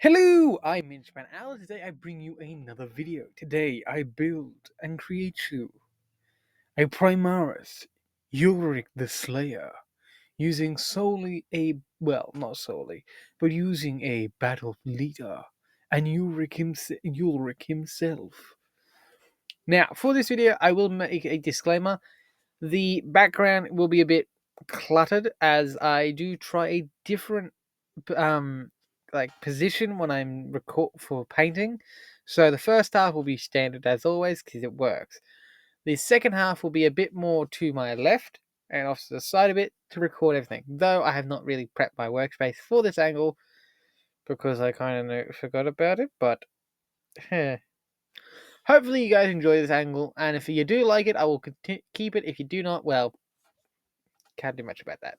Hello, I'm Minchman Al. Today I bring you another video. Today I build and create you a Primaris Ulrik the Slayer using not solely, but using a battle leader and Ulrik himself. Now, for this video, I will make a disclaimer. The background will be a bit cluttered as I do try a different position when I'm record for painting. So the first half will be standard as always because it works. The second half will be a bit more to my left and off to the side a bit to record everything. Though I have not really prepped my workspace for this angle because I kind of forgot about it. But hopefully you guys enjoy this angle, and if you do like it, I will keep it. If you do not, well, can't do much about that.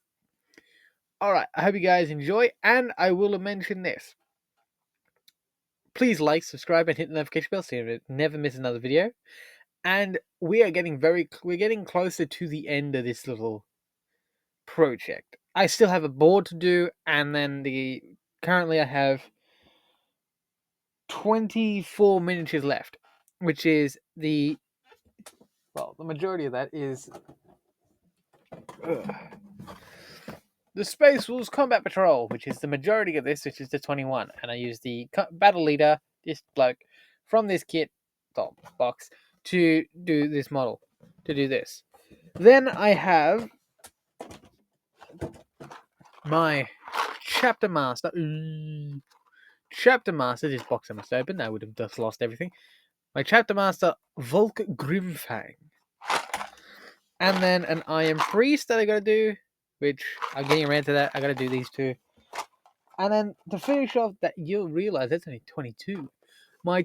Alright, I hope you guys enjoy, and I will mention this. Please like, subscribe, and hit the notification bell so you never miss another video. And we're getting closer to the end of this little project. I still have a board to do, and then currently I have 24 miniatures left, which is the majority of that is the Space Wolves Combat Patrol, which is the majority of this, which is the 21. And I use the battle leader, this bloke, from this kit box to do this model, to do this. Then I have my Chapter Master. Chapter Master, this box I must open, I would have just lost everything. My Chapter Master, Volk Grimfang. And then an Iron Priest that I gotta do, which I'm getting around to that. I gotta do these two. And then to finish off, that you'll realize that's only 22. My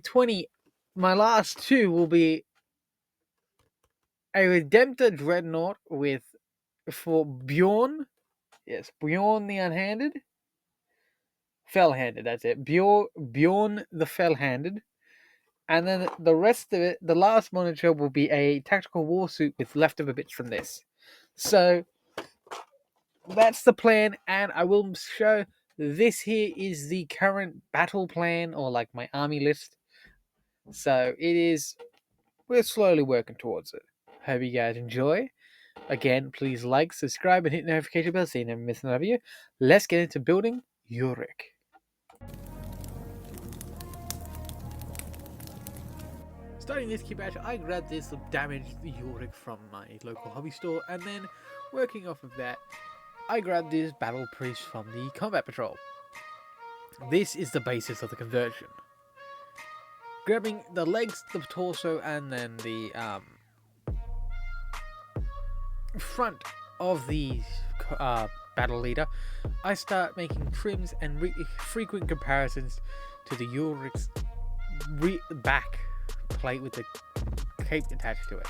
last two will be a Redemptor Dreadnought for Bjorn. Yes, Bjorn the Unhanded. Fell-handed, that's it. Bjorn the Fell-handed. And then the rest of it, the last monitor will be a tactical warsuit with leftover bits from this. So that's the plan, and I will show this here is the current battle plan, or like my army list. So we're slowly working towards it. Hope you guys enjoy. Again, please like, subscribe, and hit the notification bell so you never miss another video. Let's get into building Ulrik. Starting this Kitbashing, I grabbed this damaged Ulrik from my local hobby store, and then working off of that, I grabbed this battle priest from the combat patrol. This is the basis of the conversion. Grabbing the legs, the torso, and then the front of the battle leader, I start making trims and frequent comparisons to the Ulrik's back plate with the cape attached to it,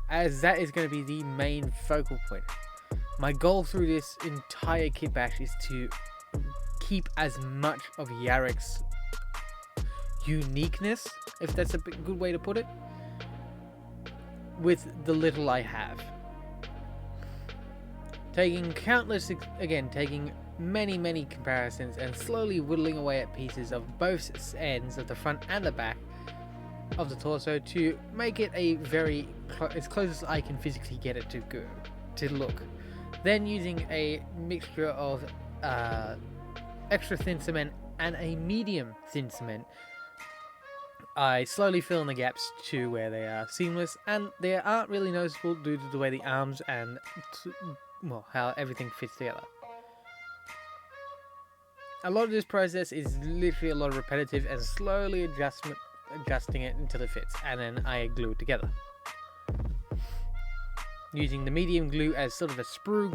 as that is going to be the main focal point. My goal through this entire kit bash is to keep as much of Yarek's uniqueness, if that's a good way to put it, with the little I have. Taking many comparisons and slowly whittling away at pieces of both ends of the front and the back of the torso to make it as close as I can physically get it to look. Then using a mixture of extra thin cement and a medium thin cement, I slowly fill in the gaps to where they are seamless, and they aren't really noticeable due to the way the arms and how everything fits together. A lot of this process is literally a lot of repetitive and slowly adjusting it until it fits, and then I glue it together. Using the medium glue as sort of a sprue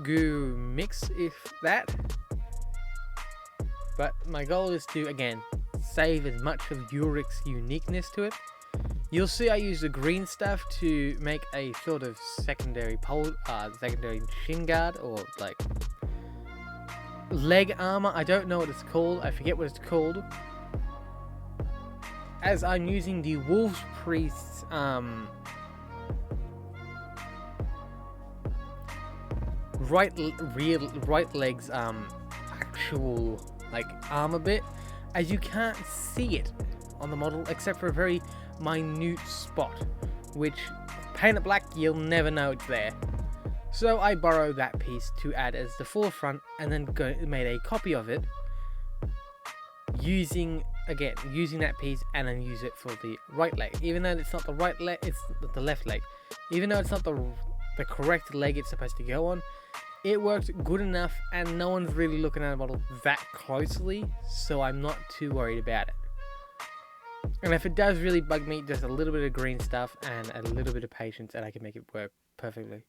goo mix, if that. But my goal is to, again, save as much of Ulrik's uniqueness to it. You'll see I use the green stuff to make a sort of secondary shin guard, or like leg armor. I don't know what it's called. I forget what it's called. As I'm using the Wolf Priest's right leg's actual like armor bit, as you can't see it on the model except for a very minute spot, which paint it black, you'll never know it's there. So I borrowed that piece to add as the forefront, and then made a copy of it using that piece, and then use it for the right leg. Even though it's not the right leg, it's the left leg. Even though it's not the correct leg it's supposed to go on, it works good enough, and no one's really looking at a model that closely, so I'm not too worried about it. And if it does really bug me, just a little bit of green stuff and a little bit of patience, and I can make it work perfectly.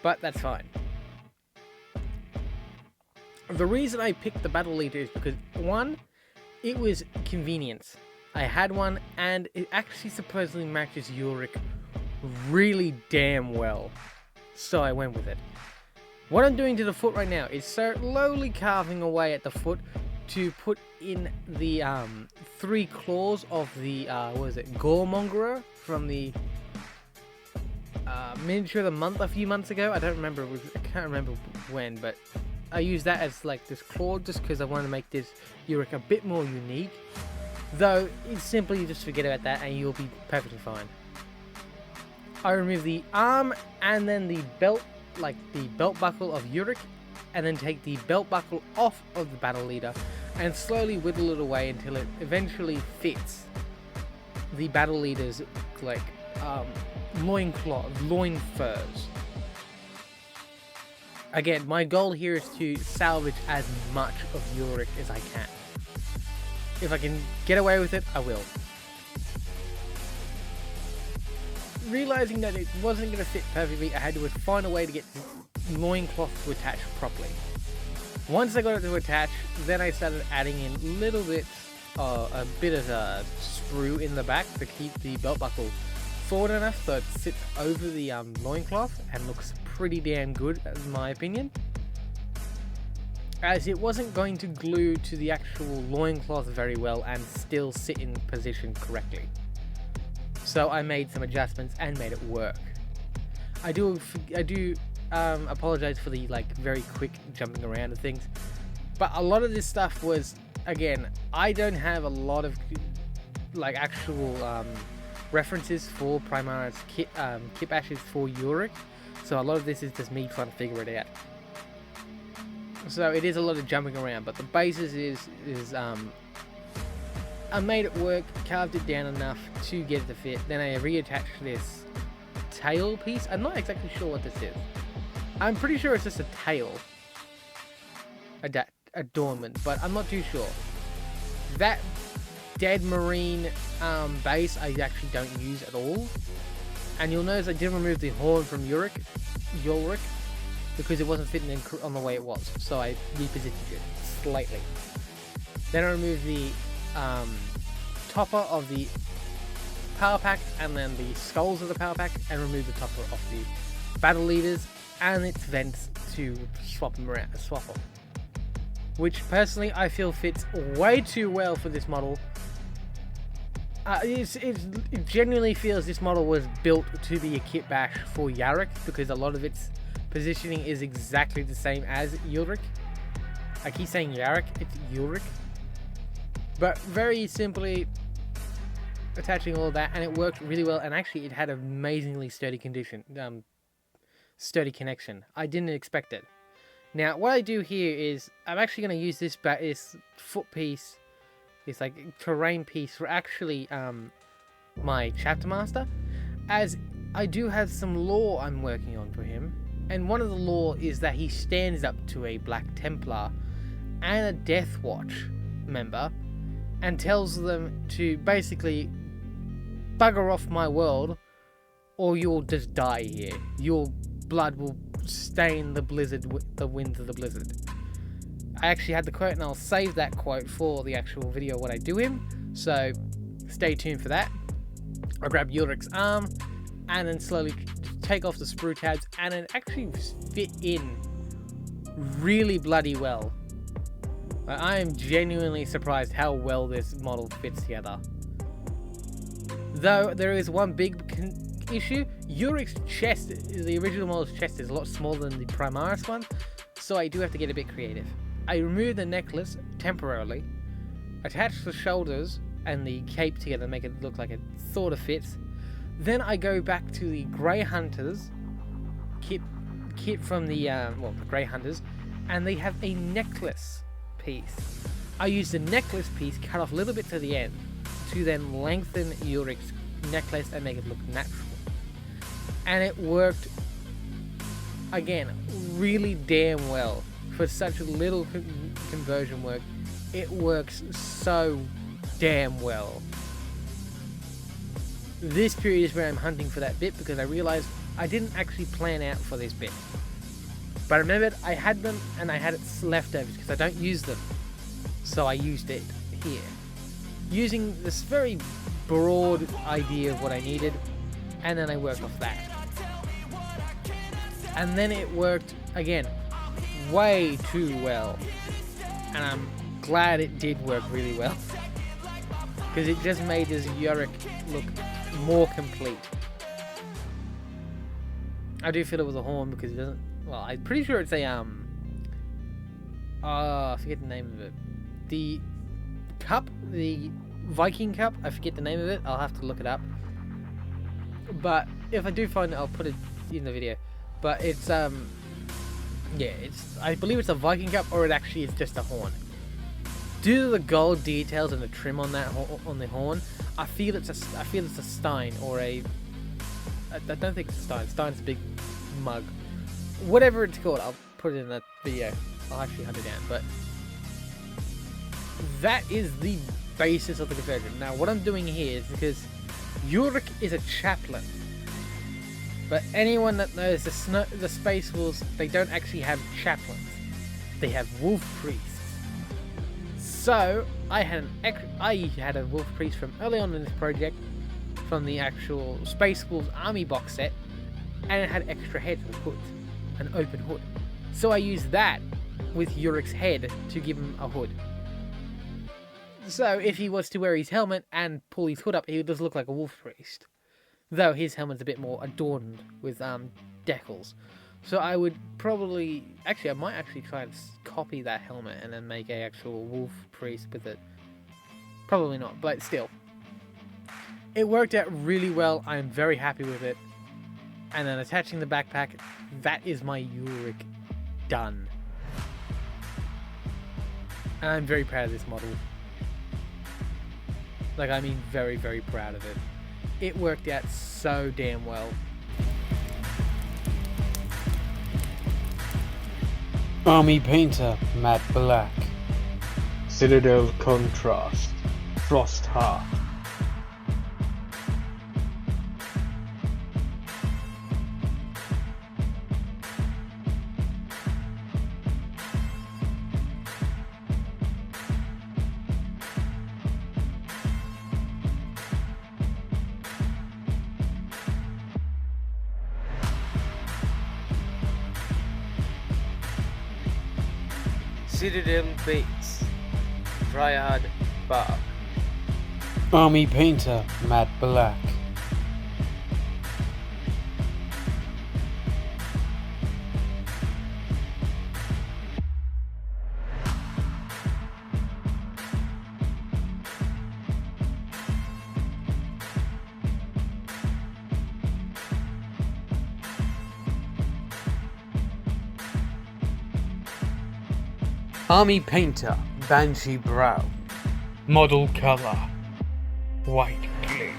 But that's fine. The reason I picked the battle leader is because, one, it was convenience. I had one, and it actually supposedly matches Ulrik really damn well, so I went with it. What I'm doing to the foot right now is slowly carving away at the foot to put in the 3 claws of the Goremongerer from the miniature of the month a few months ago. I can't remember when, but I used that as like this claw just because I wanted to make this Ulrik a bit more unique. Though it's simply, you just forget about that and you'll be perfectly fine. I remove the arm and then the belt, like the belt buckle of Ulrik, and then take the belt buckle off of the battle leader and slowly whittle it away until it eventually fits the battle leader's like loin furs. Again, my goal here is to salvage as much of Ulrik as I can. If I can get away with it, I will. Realizing that it wasn't going to fit perfectly, I had to find a way to get the loincloth to attach properly. Once I got it to attach, then I started adding in a bit of a sprue in the back to keep the belt buckle forward enough so it sits over the loincloth and looks pretty damn good, in my opinion, as it wasn't going to glue to the actual loincloth very well and still sit in position correctly. So I made some adjustments and made it work. I do apologize for the very quick jumping around and things, but a lot of this stuff was, again, I don't have a lot of actual references for Primaris kitbashes for Ulrik, so a lot of this is just me trying to figure it out. So it is a lot of jumping around, but the basis is I made it work, carved it down enough to get it to fit. Then I reattached this tail piece. I'm not exactly sure what this is. I'm pretty sure it's just a tail adornment, but I'm not too sure. That dead marine base I actually don't use at all. And you'll notice I didn't remove the horn from Ulrik because it wasn't fitting in on the way it was. So I repositioned it slightly. Then I removed the topper of the power pack and then the skulls of the power pack, and remove the topper of the battle leaders and its vents to swap them, which personally I feel fits way too well for this model. It genuinely feels this model was built to be a kit bash for Ulrik, because a lot of its positioning is exactly the same as Ulrik. I keep saying Ulrik, it's Ulrik. But very simply attaching all of that, and it worked really well, and actually it had an amazingly sturdy connection. I didn't expect it. Now what I do here is I'm actually going to use this foot piece, this terrain piece, for actually my chapter master, as I do have some lore I'm working on for him, and one of the lore is that he stands up to a Black Templar and a Death Watch member and tells them to basically bugger off my world or you'll just die here. Your blood will stain the winds of the blizzard. I actually had the quote, and I'll save that quote for the actual video when I do him, so stay tuned for that. I grab Ulrik's arm and then slowly take off the sprue tabs, and it actually fit in really bloody well. I am genuinely surprised how well this model fits together. Though there is one big issue, Ulrik's chest, the original model's chest, is a lot smaller than the Primaris one, so I do have to get a bit creative. I remove the necklace temporarily, attach the shoulders and the cape together to make it look like it sort of fits. Then I go back to the Grey Hunters kit from the the Grey Hunters, and they have a necklace piece. I use the necklace piece, cut off a little bit to the end, to then lengthen Ulrik's necklace and make it look natural. And it worked, again, really damn well for such a little conversion work. It works so damn well. This period is where I'm hunting for that bit, because I realized I didn't actually plan out for this bit. But I remembered I had them and I had it leftovers because I don't use them. So I used it here. Using this very broad idea of what I needed, and then I worked off that. And then it worked, again, way too well. And I'm glad it did work really well. Because it just made this Ulrik look more complete. I do feel it was a horn because it doesn't... Well, I'm pretty sure it's a... I forget the name of it. The cup, the Viking cup, I forget the name of it. I'll have to look it up. But if I do find it, I'll put it in the video. But it's, yeah, it's... I believe it's a Viking cup, or it actually is just a horn. Due to the gold details and the trim on that on the horn, I feel it's a stein or a... I don't think it's a stein. Stein's a big mug. Whatever it's called, I'll put it in that video. I'll actually hunt it down. But that is the basis of the conversion. Now, what I'm doing here is because Ulrik is a chaplain. But anyone that knows the Space Wolves, they don't actually have chaplains. They have wolf priests. So I had a wolf priest from early on in this project, from the actual Space Wolves Army box set, and it had extra heads with hoods, an open hood. So I used that with Ulrik's head to give him a hood. So if he was to wear his helmet and pull his hood up, he would just look like a wolf priest. Though his helmet's a bit more adorned with decals. So I would probably... Actually, I might actually try and copy that helmet and then make a actual wolf priest with it. Probably not, but still. It worked out really well. I am very happy with it. And then attaching the backpack, that is my Ulrik done. And I'm very proud of this model. Like, I mean very, very proud of it. It worked out so damn well. Army Painter, Matte Black. Citadel Contrast, Frost Heart. Citadel Base, Dryad Bark. Army Painter, Matte Black. Army Painter, Banshee Brown. Model color, white glaze.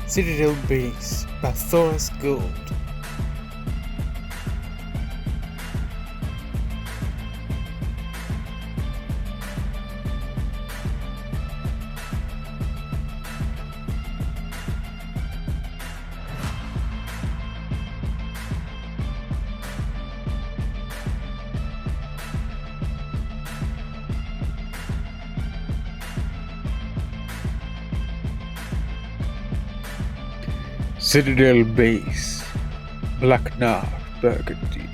Citadel Base, Bathoras Gold. Citadel Base, Black Nar, Burgundy.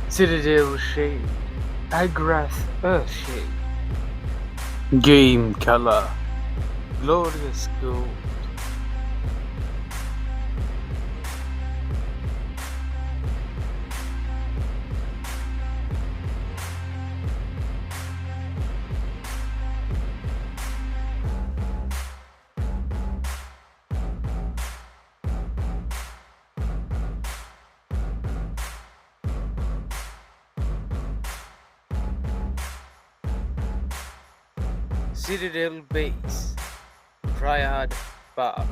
Citadel Shade, Agrath Earthshade, Game Color, Glorious Gold. Citadel Base, Dryad Bark.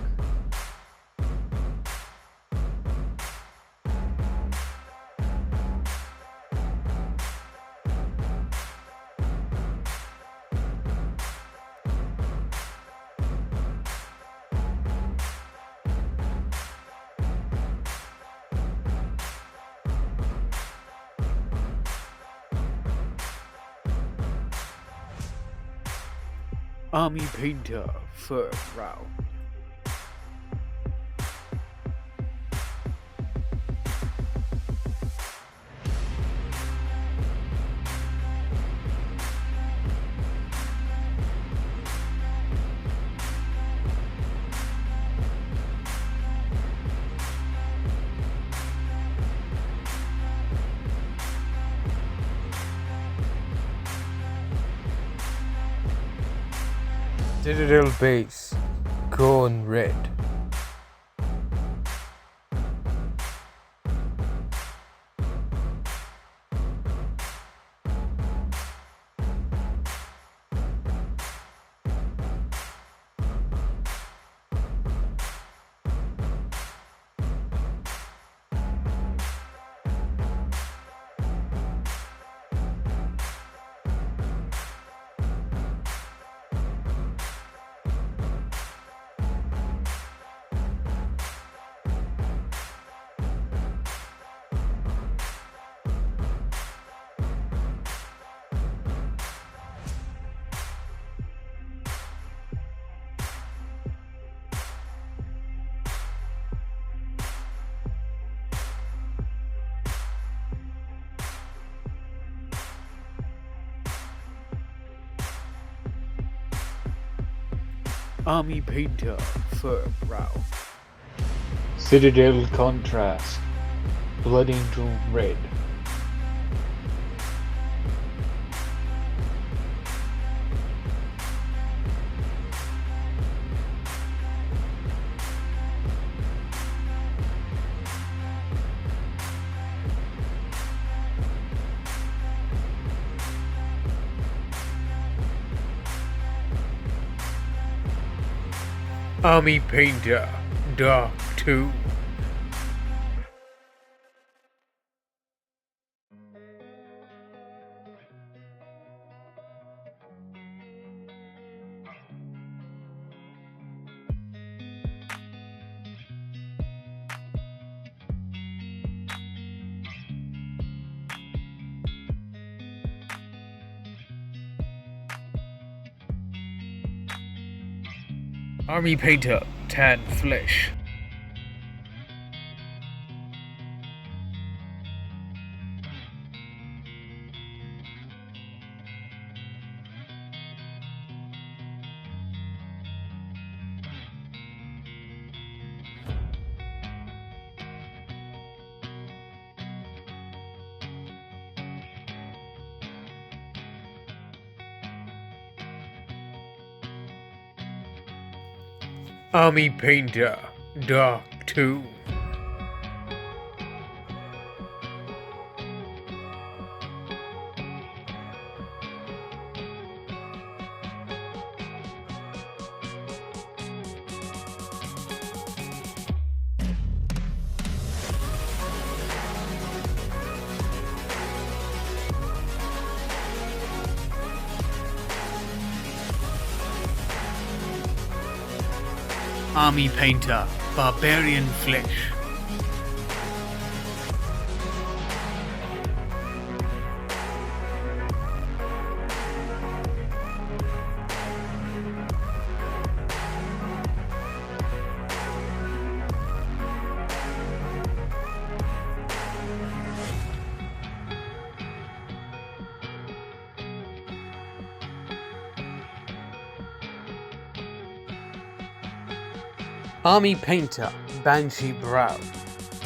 Army Painter, Fur Brow. Citadel Base, Corn Red, Army Painter, Fur Brow. Citadel Contrast, Blood Angel Red, Army Painter, Dark 2. Army Painter, Tan Flesh. Army Painter, Dark 2. Army Painter, Barbarian Flesh. Army Painter, Banshee Brow.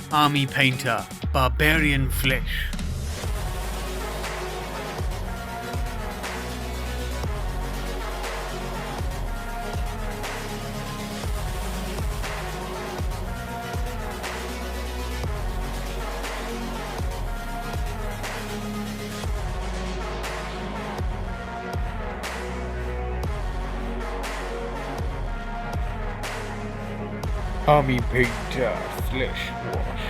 Army Painter, Barbarian Flesh. Army Painter Flesh Wash.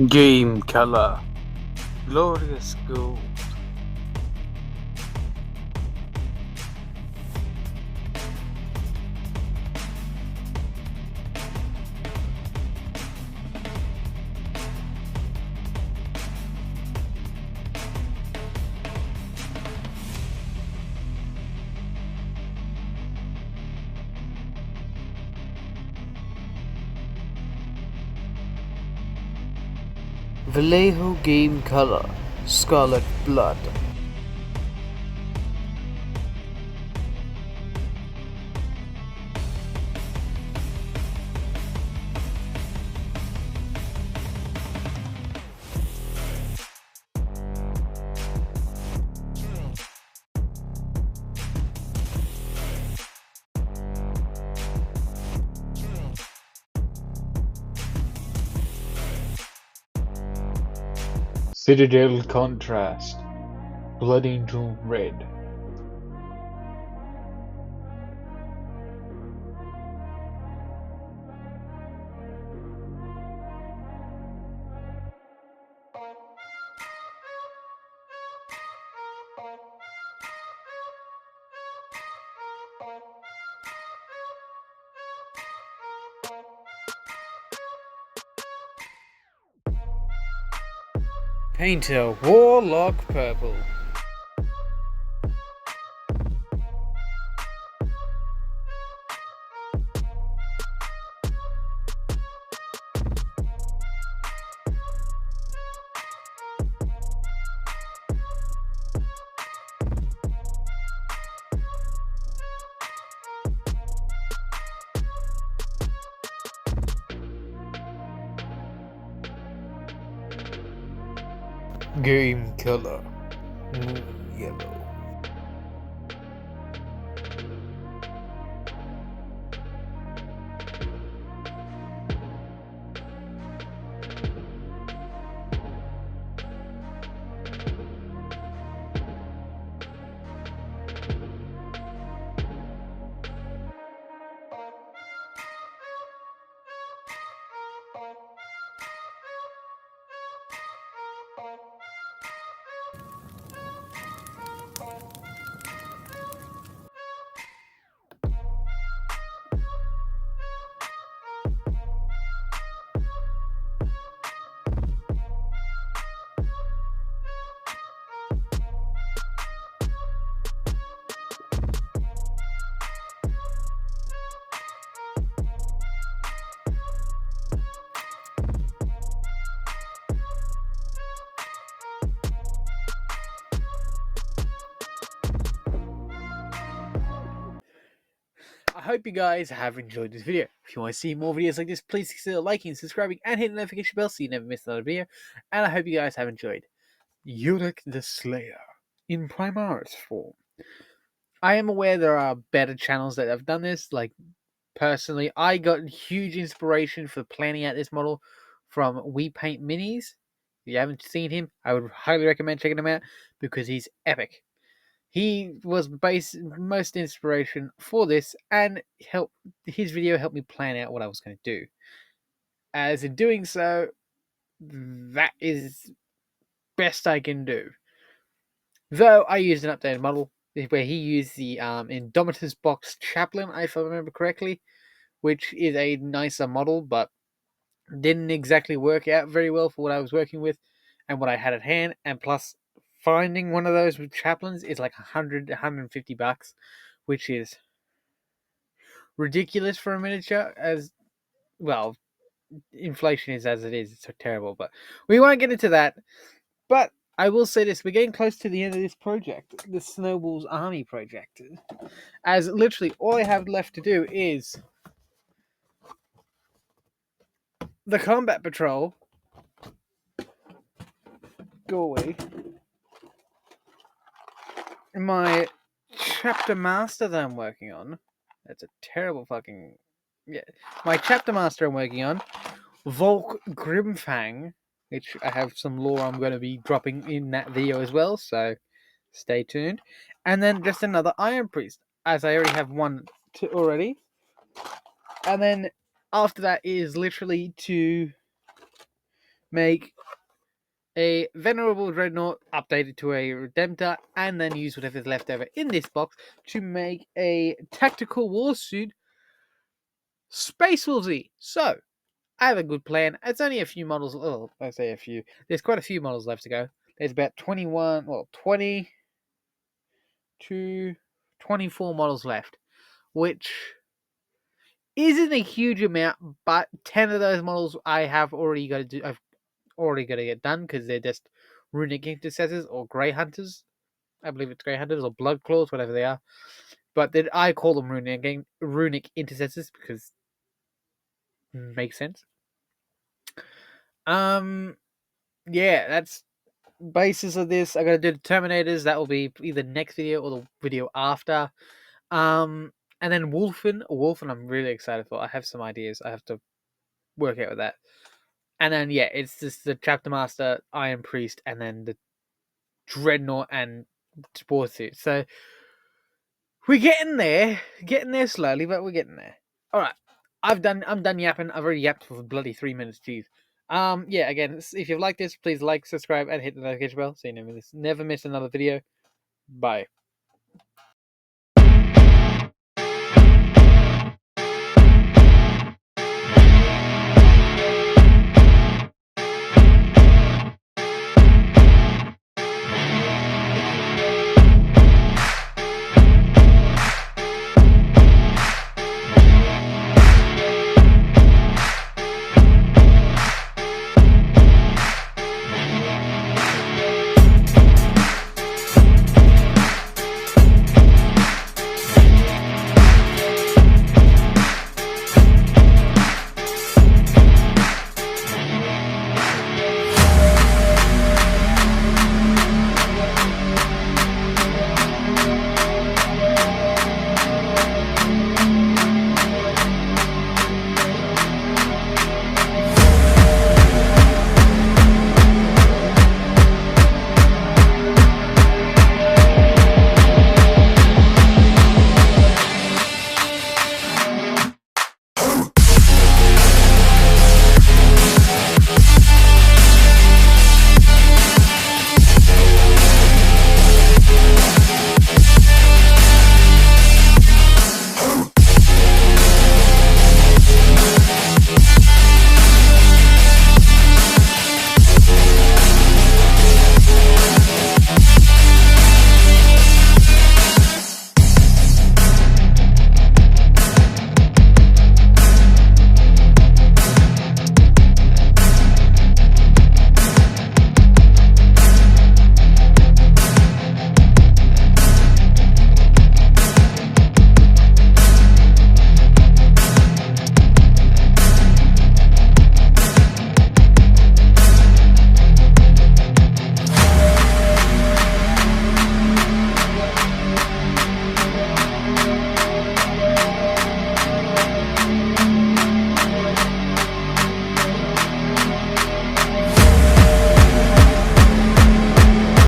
Game Color, Glorious Gold. Vallejo Game Color, Scarlet Blood. Citadel Contrast, Blood Angel Red. Painter Warlock Purple. Game Color, Moon Yellow. I hope you guys have enjoyed this video. If you want to see more videos like this, please consider liking, subscribing, and hitting the notification bell so you never miss another video. And I hope you guys have enjoyed Ulrik the Slayer in Primaris form. I am aware there are better channels that have done this, like personally. I got huge inspiration for planning out this model from We Paint Minis. If you haven't seen him, I would highly recommend checking him out because he's epic. He was most inspiration for this, and his video helped me plan out what I was going to do. As in doing so, that is best I can do. Though I used an updated model where he used the Indomitus Box Chaplain, if I remember correctly, which is a nicer model, but didn't exactly work out very well for what I was working with and what I had at hand. And plus, finding one of those with chaplains is like 150 bucks, which is ridiculous for a miniature. As well, inflation is as it is. It's so terrible, but we won't get into that. But I will say this: we're getting close to the end of this project, the Snowball's Army project. As literally all I have left to do is the combat patrol. Go away. My chapter master that I'm working on. That's a terrible fucking. Yeah. My chapter master I'm working on. Volk Grimfang, which I have some lore I'm going to be dropping in that video as well, so stay tuned. And then just another Iron Priest, as I already have one already. And then after that is literally to make a Venerable Dreadnought updated to a Redemptor, and then use whatever's left over in this box to make a Tactical Warsuit Space Wolvesy. So, I have a good plan. It's only a few models. Oh, I say a few. There's quite a few models left to go. There's about 20 to 24 models left, which isn't a huge amount, but 10 of those models I've already got to get done because they're just runic intercessors or grey hunters. I believe it's grey hunters or blood claws, whatever they are. But I call them runic intercessors because makes sense. Yeah, that's basis of this. I gotta do the Terminators. That will be either next video or the video after. And then Wolfen, I'm really excited for. I have some ideas. I have to work out with that. And then yeah, it's just the Chapter Master, Iron Priest, and then the Dreadnought and Sport Suit. So we're getting there slowly, but we're getting there. All right, I'm done yapping. I've already yapped for bloody 3 minutes. Jeez. Yeah. Again, if you've liked this, please like, subscribe, and hit the notification bell so you never miss another video. Bye.